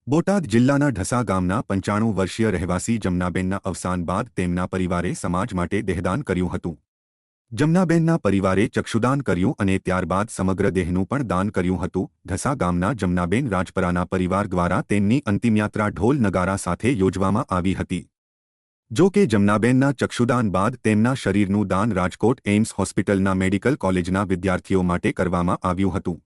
બોટાદ જિલ્લાના ઢસા ગામના 95 વર્ષીય રહેવાસી જમનાબેનના અવસાન બાદ તેમના પરિવારે સમાજ માટે દેહદાન કર્યું હતું। જમનાબેનના પરિવારે ચક્ષુદાન કર્યું અને ત્યારબાદ સમગ્ર દેહનું પણ દાન કર્યું હતું। ઢસા ગામના જમનાબેન રાજપરાના પરિવાર દ્વારા તેમની અંતિમયાત્રા ઢોલ નગારા સાથે યોજવામાં આવી હતી। જો કે જમનાબેનના ચક્ષુદાન બાદ તેમના શરીરનું દાન રાજકોટ એમ્સ હોસ્પિટલના મેડિકલ કોલેજના વિદ્યાર્થીઓ માટે કરવામાં આવ્યું હતું।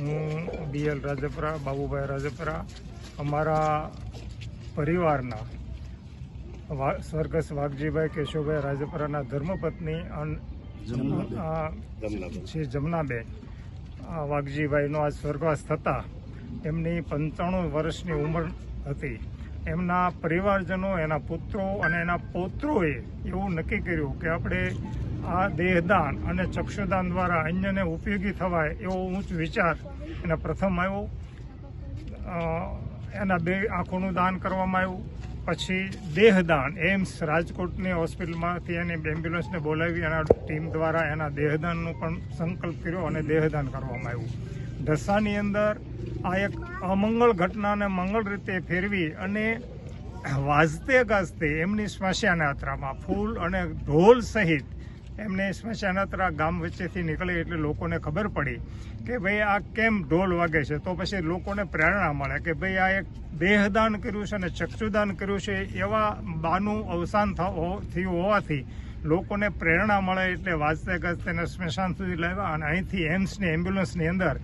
હું BL રાજપરા, બાબુભાઈ રાજપરા, અમારા પરિવારના સ્વર્ગસ્થ વાઘજીભાઈ કેશવભાઈ રાજપરાના ધર્મપત્ની શ્રી જમનાબેન વાઘજીભાઈનો આજ સ્વર્ગવાસ થતાં એમની 95 વર્ષની ઉંમર હતી। એમના પરિવારજનો, એના પુત્રો અને એના પૌત્રોએ એવું નક્કી કર્યું કે આપણે આ દેહદાન અને ચક્ષુદાન દ્વારા અન્યને ઉપયોગી થવાય એવો ઊંચ વિચાર એને પ્રથમ આવ્યો। એના 2 આંખોનું દાન કરવામાં આવ્યું। પછી દેહદાન એમ્સ રાજકોટની હોસ્પિટલમાંથી એની એમ્બ્યુલન્સને બોલાવી એના ટીમ દ્વારા એના દેહદાનનો પણ સંકલ્પ કર્યો અને દેહદાન કરવામાં આવ્યું। ઢસાની અંદર આ એક અમંગળ ઘટનાને મંગળ રીતે ફેરવી અને વાજતે ગાજતે એમની સ્મશાન યાત્રામાં ફૂલ અને ઢોલ સહિત એમને સ્મશાન યાત્રા ગામ વચ્ચેથી નીકળી એટલે લોકોને ખબર પડી કે ભાઈ આ કેમ ઢોલ વાગે છે। તો પછી લોકોને પ્રેરણા મળે કે ભાઈ આ એક દેહદાન કર્યું છે અને ચક્ષુદાન કર્યું છે એવા બાનું અવસાન થયું હોવાથી લોકોને પ્રેરણા મળે એટલે વાજતે ગાજતે એને સ્મશાન સુધી લાવ્યા અને અહીંથી એમ્સની એમ્બ્યુલન્સની અંદર